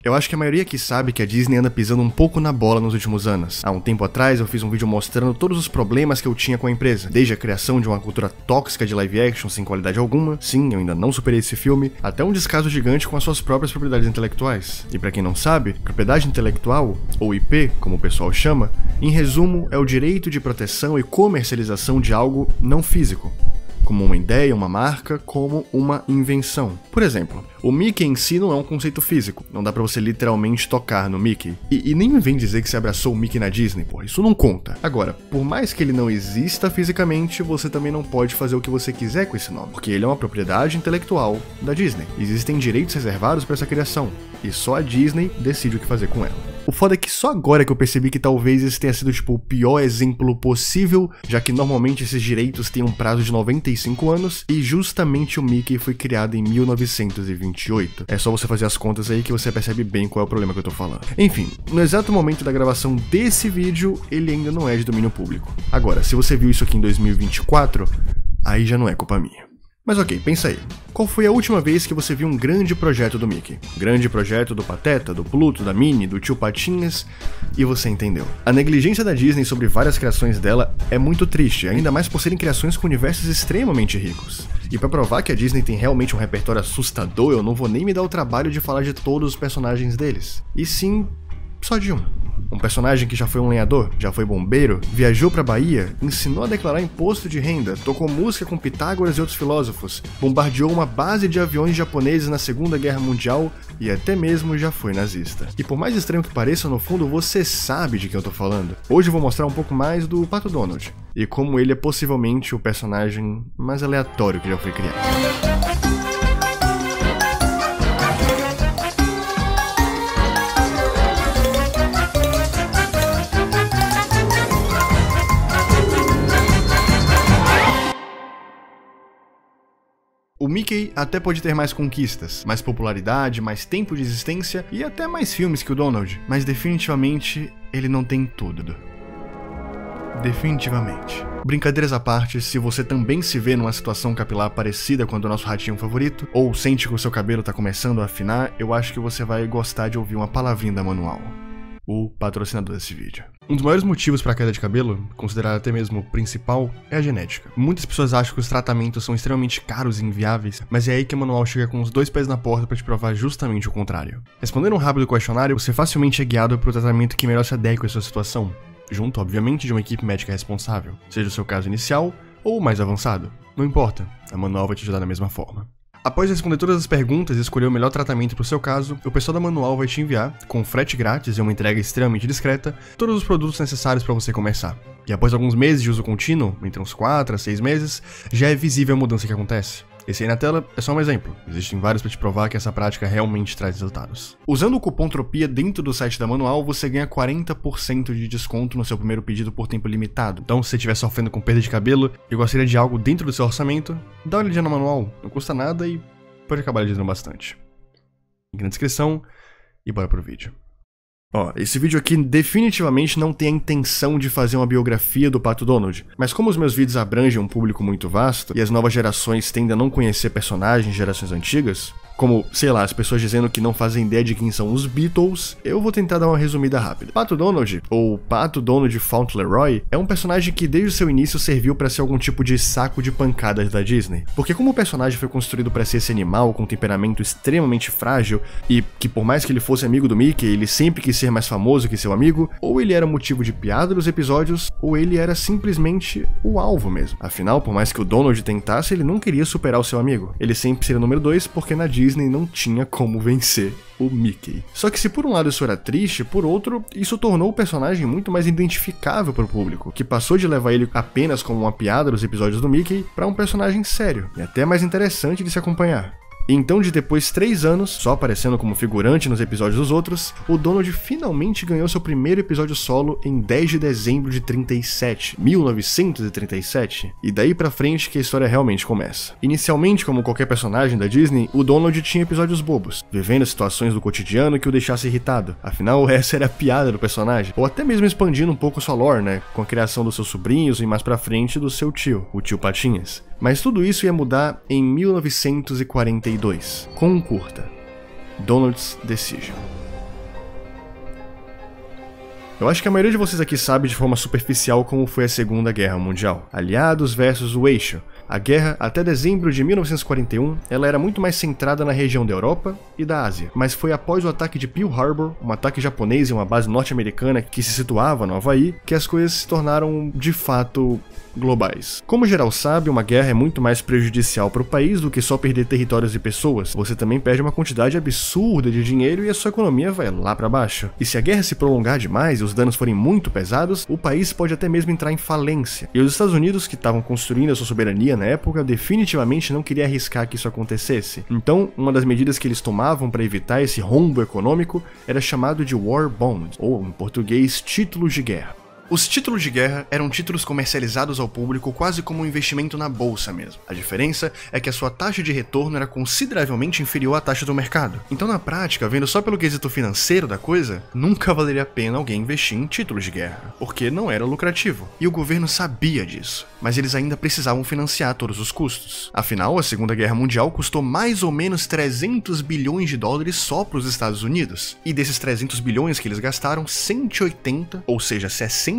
Eu acho que a maioria aqui sabe que a Disney anda pisando um pouco na bola nos últimos anos. Há um tempo atrás eu fiz um vídeo mostrando todos os problemas que eu tinha com a empresa, desde a criação de uma cultura tóxica de live action sem qualidade alguma, sim, eu ainda não superei esse filme, até um descaso gigante com as suas próprias propriedades intelectuais. E pra quem não sabe, propriedade intelectual, ou IP, como o pessoal chama, em resumo é o direito de proteção e comercialização de algo não físico, como uma ideia, uma marca, como uma invenção. Por exemplo, o Mickey em si não é um conceito físico, não dá pra você literalmente tocar no Mickey. E nem me vem dizer que você abraçou o Mickey na Disney, porra, isso não conta. Agora, por mais que ele não exista fisicamente, você também não pode fazer o que você quiser com esse nome, porque ele é uma propriedade intelectual da Disney. Existem direitos reservados pra essa criação, e só a Disney decide o que fazer com ela. O foda é que só agora que eu percebi que talvez esse tenha sido tipo o pior exemplo possível, já que normalmente esses direitos têm um prazo de 95 anos, e justamente o Mickey foi criado em 1928. É só você fazer as contas aí que você percebe bem qual é o problema que eu tô falando. Enfim, no exato momento da gravação desse vídeo, ele ainda não é de domínio público. Agora, se você viu isso aqui em 2024, aí já não é culpa minha. Mas ok, pensa aí. Qual foi a última vez que você viu um grande projeto do Mickey? Grande projeto do Pateta, do Pluto, da Minnie, do Tio Patinhas, e você entendeu. A negligência da Disney sobre várias criações dela é muito triste, ainda mais por serem criações com universos extremamente ricos. E pra provar que a Disney tem realmente um repertório assustador, eu não vou nem me dar o trabalho de falar de todos os personagens deles. E sim, só de um. Um personagem que já foi um lenhador, já foi bombeiro, viajou pra Bahia, ensinou a declarar imposto de renda, tocou música com Pitágoras e outros filósofos, bombardeou uma base de aviões japoneses na Segunda Guerra Mundial e até mesmo já foi nazista. E por mais estranho que pareça, no fundo você sabe de quem eu tô falando. Hoje eu vou mostrar um pouco mais do Pato Donald, e como ele é possivelmente o personagem mais aleatório que já foi criado. O Mickey até pode ter mais conquistas, mais popularidade, mais tempo de existência e até mais filmes que o Donald, mas definitivamente ele não tem tudo. Definitivamente. Brincadeiras à parte, se você também se vê numa situação capilar parecida com a do nosso ratinho favorito, ou sente que o seu cabelo tá começando a afinar, eu acho que você vai gostar de ouvir uma palavrinha da Manual, o patrocinador desse vídeo. Um dos maiores motivos para a queda de cabelo, considerado até mesmo o principal, é a genética. Muitas pessoas acham que os tratamentos são extremamente caros e inviáveis, mas é aí que a Manual chega com os dois pés na porta para te provar justamente o contrário. Respondendo um rápido questionário, você facilmente é guiado para o tratamento que melhor se adequa à sua situação, junto, obviamente, de uma equipe médica responsável, seja o seu caso inicial ou mais avançado. Não importa, a Manual vai te ajudar da mesma forma. Após responder todas as perguntas e escolher o melhor tratamento para o seu caso, o pessoal da Manual vai te enviar, com frete grátis e uma entrega extremamente discreta, todos os produtos necessários para você começar. E após alguns meses de uso contínuo, entre uns 4 a 6 meses, já é visível a mudança que acontece. Esse aí na tela é só um exemplo, existem vários para te provar que essa prática realmente traz resultados. Usando o cupom TROPIA dentro do site da Manual, você ganha 40% de desconto no seu primeiro pedido por tempo limitado. Então, se você estiver sofrendo com perda de cabelo e gostaria de algo dentro do seu orçamento, dá uma olhadinha na Manual, não custa nada e pode acabar ajudando bastante. Link na descrição e bora pro vídeo. Ó, esse vídeo aqui definitivamente não tem a intenção de fazer uma biografia do Pato Donald, mas como os meus vídeos abrangem um público muito vasto, e as novas gerações tendem a não conhecer personagens de gerações antigas, como, sei lá, as pessoas dizendo que não fazem ideia de quem são os Beatles, eu vou tentar dar uma resumida rápida. Pato Donald, ou Pato Donald Fauntleroy, é um personagem que desde o seu início serviu para ser algum tipo de saco de pancadas da Disney. Porque como o personagem foi construído para ser esse animal com um temperamento extremamente frágil, e que por mais que ele fosse amigo do Mickey, ele sempre quis ser mais famoso que seu amigo, ou ele era motivo de piada dos episódios, ou ele era simplesmente o alvo mesmo. Afinal, por mais que o Donald tentasse, ele não queria superar o seu amigo. Ele sempre seria o número 2, porque na Disney não tinha como vencer o Mickey. Só que se por um lado isso era triste, por outro, isso tornou o personagem muito mais identificável para o público, que passou de levar ele apenas como uma piada dos episódios do Mickey para um personagem sério, e até mais interessante de se acompanhar. Então, de depois 3 anos, só aparecendo como figurante nos episódios dos outros, o Donald finalmente ganhou seu primeiro episódio solo em 10 de dezembro de 1937, e daí pra frente que a história realmente começa. Inicialmente, como qualquer personagem da Disney, o Donald tinha episódios bobos, vivendo situações do cotidiano que o deixasse irritado, afinal essa era a piada do personagem, ou até mesmo expandindo um pouco sua lore, né, com a criação dos seus sobrinhos e mais pra frente do seu tio, o Tio Patinhas. Mas tudo isso ia mudar em 1942, com um curta, Donald's Decision. Eu acho que a maioria de vocês aqui sabe de forma superficial como foi a Segunda Guerra Mundial. Aliados versus o eixo. A guerra, até dezembro de 1941, ela era muito mais centrada na região da Europa e da Ásia. Mas foi após o ataque de Pearl Harbor, um ataque japonês em uma base norte-americana que se situava no Havaí, que as coisas se tornaram, de fato, globais. Como geral sabe, uma guerra é muito mais prejudicial para o país do que só perder territórios e pessoas. Você também perde uma quantidade absurda de dinheiro e a sua economia vai lá para baixo. E se a guerra se prolongar demais e os danos forem muito pesados, o país pode até mesmo entrar em falência. E os Estados Unidos, que estavam construindo a sua soberania na época, definitivamente não queria arriscar que isso acontecesse. Então, uma das medidas que eles tomavam para evitar esse rombo econômico era chamado de War Bond, ou em português, títulos de guerra. Os títulos de guerra eram títulos comercializados ao público quase como um investimento na bolsa mesmo. A diferença é que a sua taxa de retorno era consideravelmente inferior à taxa do mercado. Então, na prática, vendo só pelo quesito financeiro da coisa, nunca valeria a pena alguém investir em títulos de guerra, porque não era lucrativo. E o governo sabia disso, mas eles ainda precisavam financiar todos os custos. Afinal, a Segunda Guerra Mundial custou mais ou menos 300 bilhões de dólares só para os Estados Unidos. E desses 300 bilhões que eles gastaram, 180, ou seja, 60%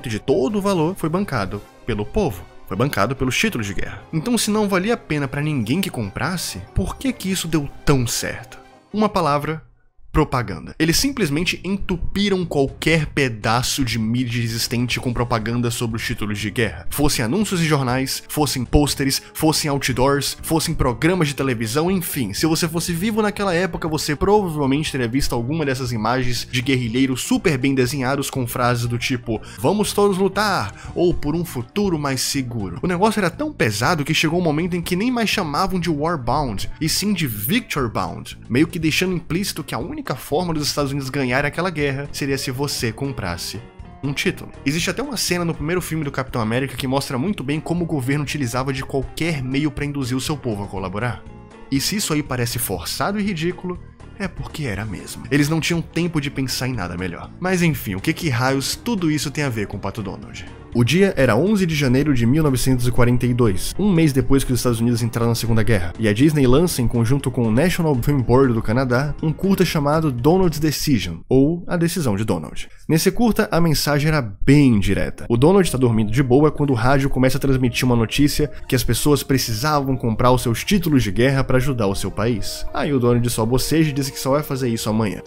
de todo o valor foi bancado pelo povo. Foi bancado pelos títulos de guerra. Então, se não valia a pena para ninguém que comprasse, por que isso deu tão certo? Uma palavra: propaganda. Eles simplesmente entupiram qualquer pedaço de mídia existente com propaganda sobre os títulos de guerra. Fossem anúncios em jornais, fossem pôsteres, fossem outdoors, fossem programas de televisão, enfim. Se você fosse vivo naquela época, você provavelmente teria visto alguma dessas imagens de guerrilheiros super bem desenhados com frases do tipo "Vamos todos lutar" ou "Por um futuro mais seguro". O negócio era tão pesado que chegou um momento em que nem mais chamavam de War Bound, e sim de Victor Bound, meio que deixando implícito que a única forma dos Estados Unidos ganharem aquela guerra seria se você comprasse um título. Existe até uma cena no primeiro filme do Capitão América que mostra muito bem como o governo utilizava de qualquer meio para induzir o seu povo a colaborar. E se isso aí parece forçado e ridículo, é porque era mesmo. Eles não tinham tempo de pensar em nada melhor. Mas enfim, o que raios tudo isso tem a ver com o Pato Donald? O dia era 11 de janeiro de 1942, um mês depois que os Estados Unidos entraram na Segunda Guerra, e a Disney lança, em conjunto com o National Film Board do Canadá, um curta chamado Donald's Decision, ou A Decisão de Donald. Nesse curta, a mensagem era bem direta. O Donald está dormindo de boa quando o rádio começa a transmitir uma notícia que as pessoas precisavam comprar os seus títulos de guerra para ajudar o seu país. Aí o Donald só boceja e diz que só vai fazer isso amanhã.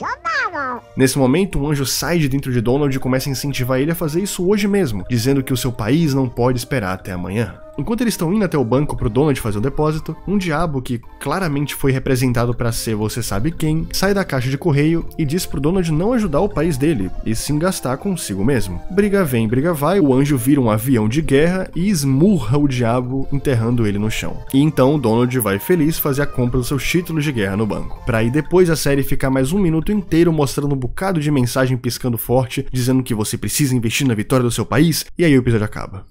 Nesse momento, um anjo sai de dentro de Donald e começa a incentivar ele a fazer isso hoje mesmo, dizendo que o seu país não pode esperar até amanhã. Enquanto eles estão indo até o banco pro Donald fazer o depósito, um diabo que claramente foi representado para ser você sabe quem, sai da caixa de correio e diz pro Donald não ajudar o país dele, e sim gastar consigo mesmo. Briga vem, briga vai, o anjo vira um avião de guerra e esmurra o diabo, enterrando ele no chão. E então o Donald vai feliz fazer a compra dos seus títulos de guerra no banco. Pra aí depois a série ficar mais um minuto inteiro mostrando um bocado de mensagem piscando forte, dizendo que você precisa investir na vitória do seu país, e aí o episódio acaba.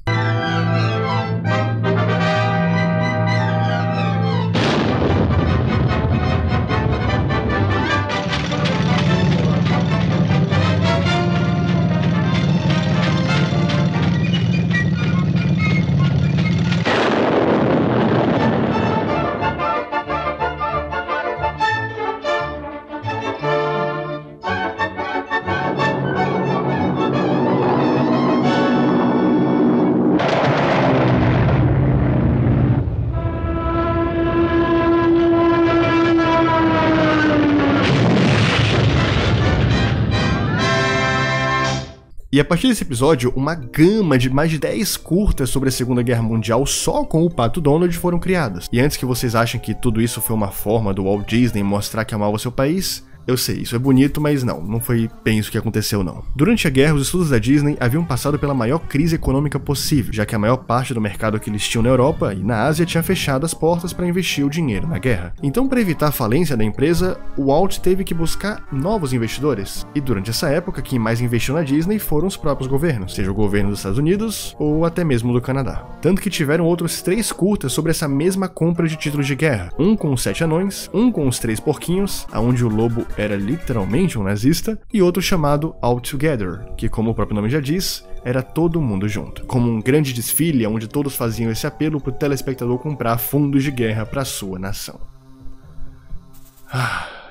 E a partir desse episódio, uma gama de mais de 10 curtas sobre a Segunda Guerra Mundial só com o Pato Donald foram criadas. E antes que vocês achem que tudo isso foi uma forma do Walt Disney mostrar que amava seu país, eu sei, isso é bonito, mas não foi bem isso que aconteceu não. Durante a guerra, os estudos da Disney haviam passado pela maior crise econômica possível, já que a maior parte do mercado que eles tinham na Europa e na Ásia tinha fechado as portas para investir o dinheiro na guerra. Então, para evitar a falência da empresa, o Walt teve que buscar novos investidores. E durante essa época, quem mais investiu na Disney foram os próprios governos, seja o governo dos Estados Unidos ou até mesmo do Canadá. Tanto que tiveram outros 3 curtas sobre essa mesma compra de títulos de guerra. Um com os 7 anões, um com os 3 porquinhos, aonde o lobo era literalmente um nazista, e outro chamado All Together, que, como o próprio nome já diz, era todo mundo junto, como um grande desfile onde todos faziam esse apelo para o telespectador comprar fundos de guerra para sua nação.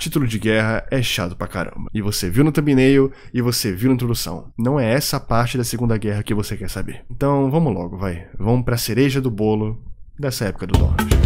Título de guerra é chato pra caramba. E você viu no thumbnail e você viu na introdução. Não é essa parte da Segunda Guerra que você quer saber. Então vamos logo, vai. Vamos pra cereja do bolo dessa época do Donald.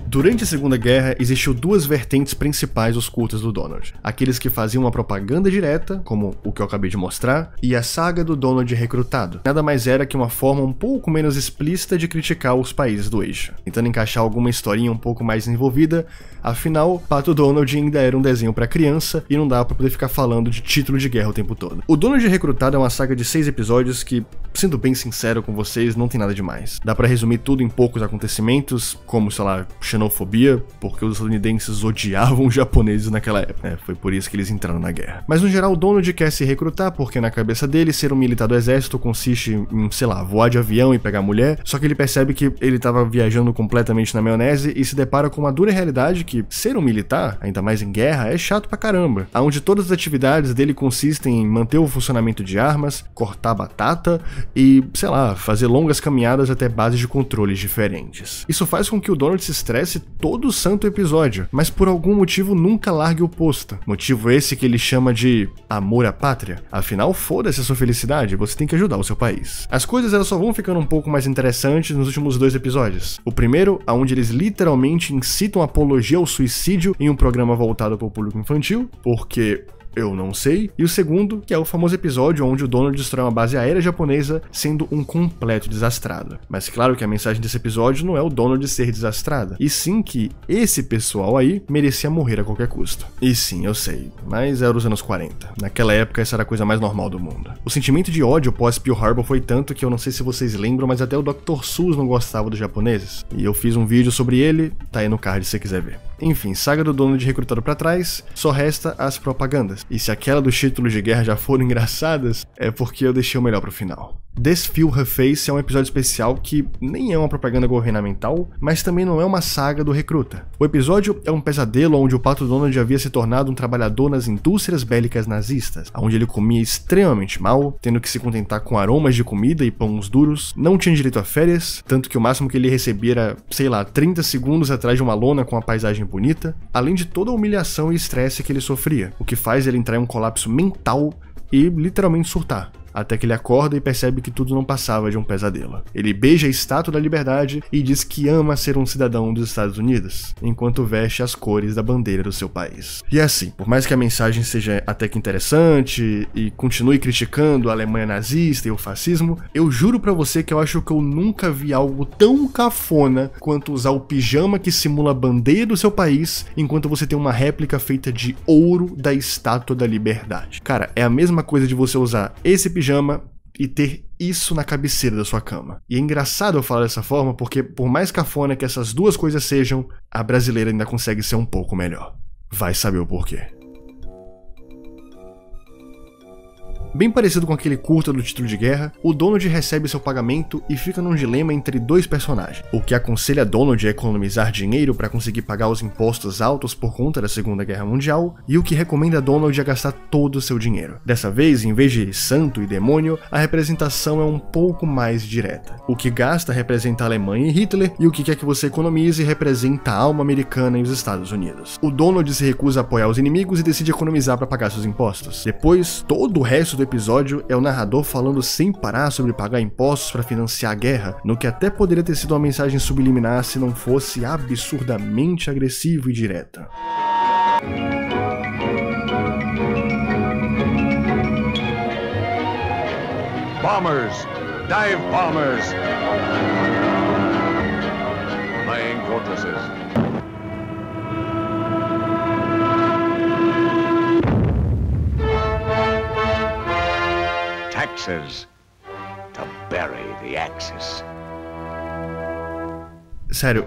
Durante a Segunda Guerra, existiu duas vertentes principais dos curtas do Donald. Aqueles que faziam uma propaganda direta, como o que eu acabei de mostrar, e a saga do Donald recrutado. Nada mais era que uma forma um pouco menos explícita de criticar os países do eixo, tentando encaixar alguma historinha um pouco mais envolvida. Afinal, Pato Donald ainda era um desenho pra criança e não dava pra poder ficar falando de título de guerra o tempo todo. O Donald recrutado é uma saga de 6 episódios que, sendo bem sincero com vocês, não tem nada demais. Dá pra resumir tudo em poucos acontecimentos, como, sei lá, xenofobia, porque os estadunidenses odiavam os japoneses naquela época. Foi por isso que eles entraram na guerra. Mas no geral, o Donald quer se recrutar porque na cabeça dele ser um militar do exército consiste em, sei lá, voar de avião e pegar mulher, só que ele percebe que ele tava viajando completamente na maionese e se depara com uma dura realidade que ser um militar, ainda mais em guerra, é chato pra caramba, onde todas as atividades dele consistem em manter o funcionamento de armas, cortar batata e, sei lá, fazer longas caminhadas até bases de controles diferentes. Isso faz com que o Donald se estresse todo o santo episódio, mas por algum motivo nunca largue o posto. Motivo esse que ele chama de amor à pátria. Afinal, foda-se a sua felicidade, você tem que ajudar o seu país. As coisas elas só vão ficando um pouco mais interessantes nos últimos 2 episódios. O primeiro, onde eles literalmente incitam apologia ao suicídio em um programa voltado para o público infantil, porque eu não sei. E o segundo, que é o famoso episódio onde o Donald destrói uma base aérea japonesa sendo um completo desastrado. Mas claro que a mensagem desse episódio não é o Donald ser desastrada, e sim que esse pessoal aí merecia morrer a qualquer custo. E sim, eu sei, mas era os anos 40. Naquela época essa era a coisa mais normal do mundo. O sentimento de ódio pós Pearl Harbor foi tanto que eu não sei se vocês lembram, mas até o Dr. Seuss não gostava dos japoneses. E eu fiz um vídeo sobre ele, tá aí no card se você quiser ver. Enfim, saga do Donald recrutado pra trás, só resta as propagandas. E se aquela dos títulos de guerra já foram engraçadas, é porque eu deixei o melhor pro final. This Feel Her Face é um episódio especial que nem é uma propaganda governamental, mas também não é uma saga do recruta. O episódio é um pesadelo onde o Pato Donald havia se tornado um trabalhador nas indústrias bélicas nazistas, onde ele comia extremamente mal, tendo que se contentar com aromas de comida e pães duros, não tinha direito a férias, tanto que o máximo que ele recebia era, sei lá, 30 segundos atrás de uma lona com uma paisagem bonita, além de toda a humilhação e estresse que ele sofria, o que faz ele entrar em um colapso mental e literalmente surtar. Até que ele acorda e percebe que tudo não passava de um pesadelo. Ele beija a Estátua da Liberdade e diz que ama ser um cidadão dos Estados Unidos, enquanto veste as cores da bandeira do seu país. E assim, por mais que a mensagem seja até que interessante e continue criticando a Alemanha nazista e o fascismo, eu juro pra você que eu acho que eu nunca vi algo tão cafona quanto usar o pijama que simula a bandeira do seu país, enquanto você tem uma réplica feita de ouro da Estátua da Liberdade. Cara, é a mesma coisa de você usar esse pijama e ter isso na cabeceira da sua cama. E é engraçado eu falar dessa forma porque, por mais cafona que essas duas coisas sejam, a brasileira ainda consegue ser um pouco melhor. Vai saber o porquê. Bem parecido com aquele curta do título de guerra, o Donald recebe seu pagamento e fica num dilema entre 2 personagens. O que aconselha Donald a economizar dinheiro para conseguir pagar os impostos altos por conta da Segunda Guerra Mundial, e o que recomenda Donald a gastar todo o seu dinheiro. Dessa vez, em vez de santo e demônio, a representação é um pouco mais direta. O que gasta representa a Alemanha e Hitler, e o que quer que você economize representa a alma americana e os Estados Unidos. O Donald se recusa a apoiar os inimigos e decide economizar para pagar seus impostos. Depois, todo o resto do episódio é o narrador falando sem parar sobre pagar impostos para financiar a guerra, no que até poderia ter sido uma mensagem subliminar se não fosse absurdamente agressivo e direta. Bombers! Dive bombers! Flying fortresses. Taxes to bury the Axis. Sério,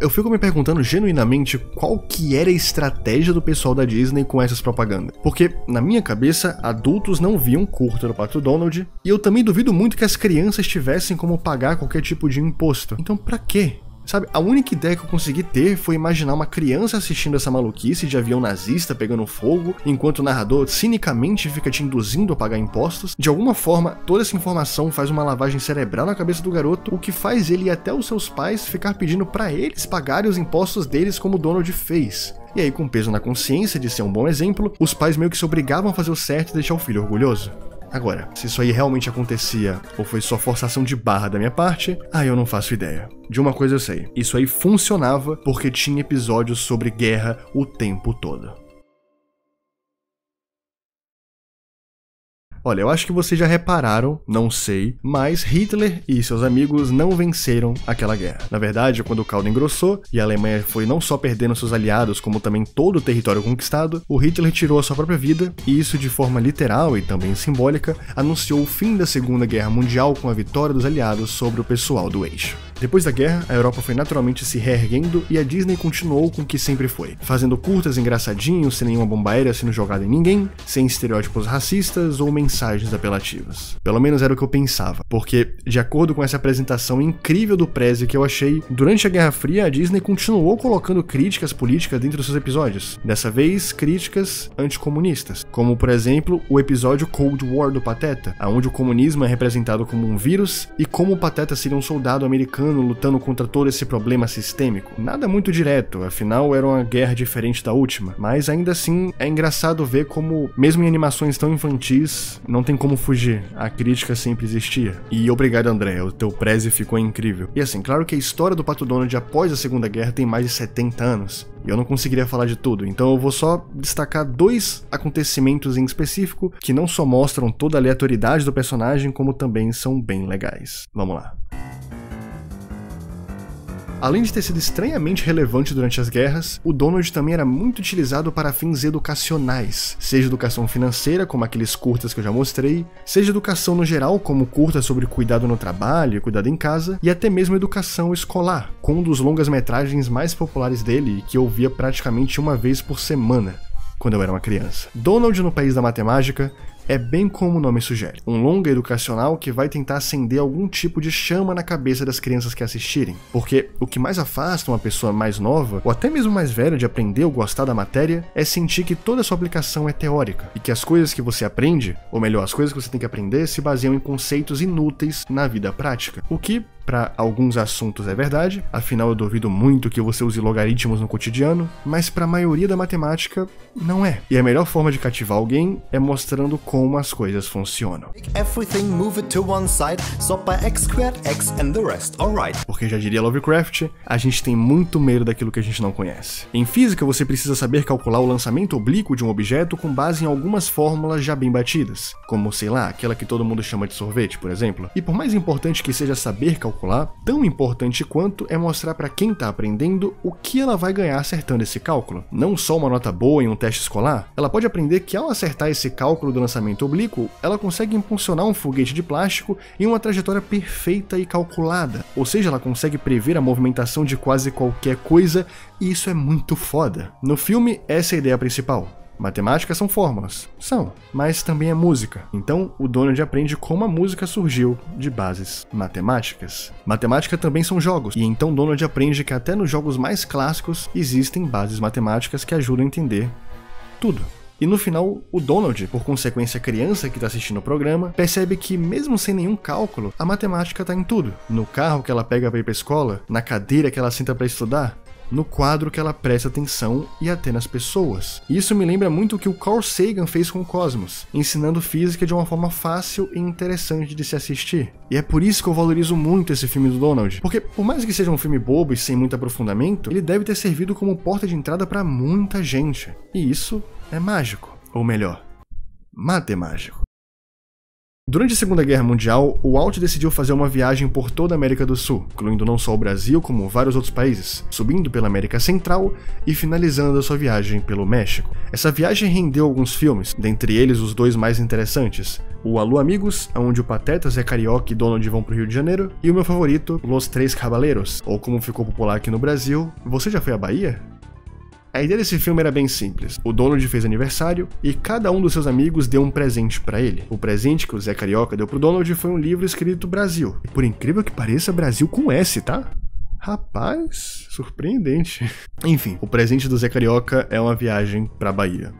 eu fico me perguntando genuinamente qual que era a estratégia do pessoal da Disney com essas propagandas. Porque, na minha cabeça, adultos não viam curta do Pato Donald, e eu também duvido muito que as crianças tivessem como pagar qualquer tipo de imposto. Então pra quê? Sabe, a única ideia que eu consegui ter foi imaginar uma criança assistindo essa maluquice de avião nazista pegando fogo, enquanto o narrador cinicamente fica te induzindo a pagar impostos. De alguma forma, toda essa informação faz uma lavagem cerebral na cabeça do garoto, o que faz ele ir até os seus pais ficar pedindo pra eles pagarem os impostos deles como o Donald fez. E aí, com peso na consciência de ser um bom exemplo, os pais meio que se obrigavam a fazer o certo e deixar o filho orgulhoso. Agora, se isso aí realmente acontecia ou foi só forçação de barra da minha parte, eu não faço ideia. De uma coisa eu sei, isso aí funcionava porque tinha episódios sobre guerra o tempo todo. Olha, eu acho que vocês já repararam, não sei, mas Hitler e seus amigos não venceram aquela guerra. Na verdade, quando o caldo engrossou e a Alemanha foi não só perdendo seus aliados, como também todo o território conquistado, o Hitler tirou a sua própria vida, e isso de forma literal e também simbólica, anunciou o fim da Segunda Guerra Mundial com a vitória dos aliados sobre o pessoal do eixo. Depois da guerra, a Europa foi naturalmente se reerguendo e a Disney continuou com o que sempre foi, fazendo curtas engraçadinhos, sem nenhuma bomba aérea sendo jogada em ninguém, sem estereótipos racistas ou mensagens apelativas. Pelo menos era o que eu pensava, porque, de acordo com essa apresentação incrível do Prezi que eu achei, durante a Guerra Fria a Disney continuou colocando críticas políticas dentro dos seus episódios, dessa vez críticas anticomunistas, como por exemplo o episódio Cold War do Pateta, onde o comunismo é representado como um vírus e como o Pateta seria um soldado americano lutando contra todo esse problema sistêmico. Nada muito direto, afinal era uma guerra diferente da última, mas ainda assim é engraçado ver como, mesmo em animações tão infantis, não tem como fugir, a crítica sempre existia. E obrigado, André, o teu Prezi ficou incrível. E assim, claro que a história do Pato Donald após a Segunda Guerra tem mais de 70 anos, e eu não conseguiria falar de tudo, então eu vou só destacar 2 acontecimentos em específico que não só mostram toda a aleatoriedade do personagem, como também são bem legais. Vamos lá. Além de ter sido estranhamente relevante durante as guerras, o Donald também era muito utilizado para fins educacionais, seja educação financeira, como aqueles curtas que eu já mostrei, seja educação no geral, como curtas sobre cuidado no trabalho e cuidado em casa, e até mesmo educação escolar, com um dos longas-metragens mais populares dele, que eu via praticamente uma vez por semana, quando eu era uma criança. Donald no País da Matemática é bem como o nome sugere, um longa educacional que vai tentar acender algum tipo de chama na cabeça das crianças que assistirem, porque o que mais afasta uma pessoa mais nova, ou até mesmo mais velha, de aprender ou gostar da matéria, é sentir que toda a sua aplicação é teórica, e que as coisas que você aprende, ou melhor, as coisas que você tem que aprender, se baseiam em conceitos inúteis na vida prática, o que, para alguns assuntos é verdade, afinal eu duvido muito que você use logaritmos no cotidiano, mas para a maioria da matemática não é. E a melhor forma de cativar alguém é mostrando como as coisas funcionam. Porque já diria Lovecraft, a gente tem muito medo daquilo que a gente não conhece. Em física você precisa saber calcular o lançamento oblíquo de um objeto com base em algumas fórmulas já bem batidas, como sei lá, aquela que todo mundo chama de sorvete, por exemplo. E por mais importante que seja saber calcular, tão importante quanto é mostrar para quem tá aprendendo o que ela vai ganhar acertando esse cálculo. Não só uma nota boa em um teste escolar, ela pode aprender que ao acertar esse cálculo do lançamento oblíquo, ela consegue impulsionar um foguete de plástico em uma trajetória perfeita e calculada. Ou seja, ela consegue prever a movimentação de quase qualquer coisa, e isso é muito foda. No filme, essa é a ideia principal. Matemática são fórmulas. São, mas também é música. Então, o Donald aprende como a música surgiu de bases matemáticas. Matemática também são jogos, e então Donald aprende que até nos jogos mais clássicos existem bases matemáticas que ajudam a entender tudo. E no final, o Donald, por consequência a criança que está assistindo o programa, percebe que mesmo sem nenhum cálculo, a matemática está em tudo. No carro que ela pega para ir para a escola, na cadeira que ela senta para estudar, no quadro que ela presta atenção e até nas pessoas. Isso me lembra muito o que o Carl Sagan fez com o Cosmos, ensinando física de uma forma fácil e interessante de se assistir. E é por isso que eu valorizo muito esse filme do Donald, porque por mais que seja um filme bobo e sem muito aprofundamento, ele deve ter servido como porta de entrada para muita gente. E isso é mágico, ou melhor, matemágico. Durante a Segunda Guerra Mundial, o Walt decidiu fazer uma viagem por toda a América do Sul, incluindo não só o Brasil, como vários outros países, subindo pela América Central e finalizando a sua viagem pelo México. Essa viagem rendeu alguns filmes, dentre eles os 2 mais interessantes, o Alô Amigos, onde o Pateta, Zé Carioca e Donald vão pro Rio de Janeiro, e o meu favorito, Los Tres Caballeros, ou como ficou popular aqui no Brasil, Você Já Foi à Bahia? A ideia desse filme era bem simples. O Donald fez aniversário e cada um dos seus amigos deu um presente pra ele. O presente que o Zé Carioca deu pro Donald foi um livro escrito Brasil. E por incrível que pareça, Brasil com S, tá? Rapaz, surpreendente. Enfim, o presente do Zé Carioca é uma viagem pra Bahia.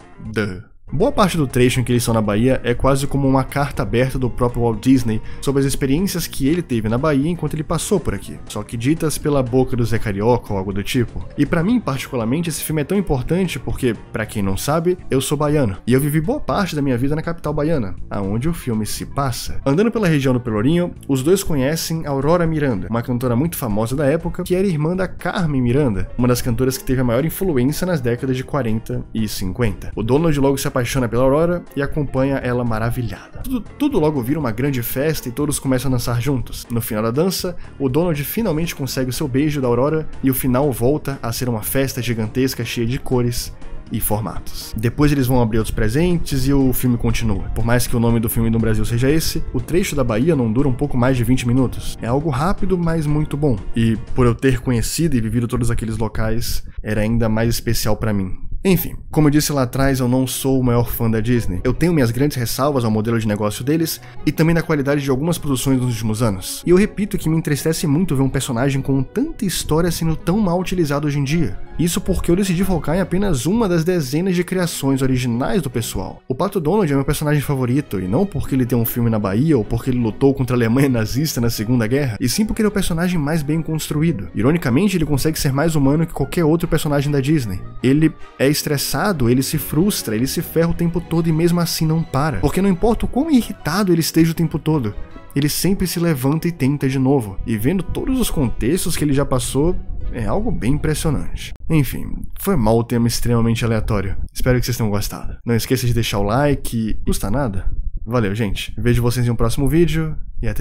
Boa parte do trecho em que eles estão na Bahia é quase como uma carta aberta do próprio Walt Disney sobre as experiências que ele teve na Bahia enquanto ele passou por aqui, só que ditas pela boca do Zé Carioca ou algo do tipo. E pra mim, particularmente, esse filme é tão importante porque, pra quem não sabe, eu sou baiano, e eu vivi boa parte da minha vida na capital baiana, aonde o filme se passa. Andando pela região do Pelourinho, os dois conhecem Aurora Miranda, uma cantora muito famosa da época, que era irmã da Carmen Miranda, uma das cantoras que teve a maior influência nas décadas de 40 e 50. O Donald logo se apaixona pela Aurora e acompanha ela maravilhada. Tudo logo vira uma grande festa e todos começam a dançar juntos. No final da dança, o Donald finalmente consegue o seu beijo da Aurora e o final volta a ser uma festa gigantesca cheia de cores e formatos. Depois eles vão abrir outros presentes e o filme continua. Por mais que o nome do filme no Brasil seja esse, o trecho da Bahia não dura um pouco mais de 20 minutos. É algo rápido, mas muito bom. E por eu ter conhecido e vivido todos aqueles locais, era ainda mais especial pra mim. Enfim, como eu disse lá atrás, eu não sou o maior fã da Disney. Eu tenho minhas grandes ressalvas ao modelo de negócio deles e também na qualidade de algumas produções nos últimos anos. E eu repito que me entristece muito ver um personagem com tanta história sendo tão mal utilizado hoje em dia. Isso porque eu decidi focar em apenas uma das dezenas de criações originais do pessoal. O Pato Donald é meu personagem favorito, e não porque ele tem um filme na Bahia ou porque ele lutou contra a Alemanha nazista na Segunda Guerra, e sim porque ele é o personagem mais bem construído. Ironicamente, ele consegue ser mais humano que qualquer outro personagem da Disney. Ele é estressado, ele se frustra, ele se ferra o tempo todo e mesmo assim não para. Porque não importa o quão irritado ele esteja o tempo todo, ele sempre se levanta e tenta de novo. E vendo todos os contextos que ele já passou, é algo bem impressionante. Enfim, foi mal o tema extremamente aleatório. Espero que vocês tenham gostado. Não esqueça de deixar o like e... Não custa nada. Valeu, gente. Vejo vocês em um próximo vídeo e até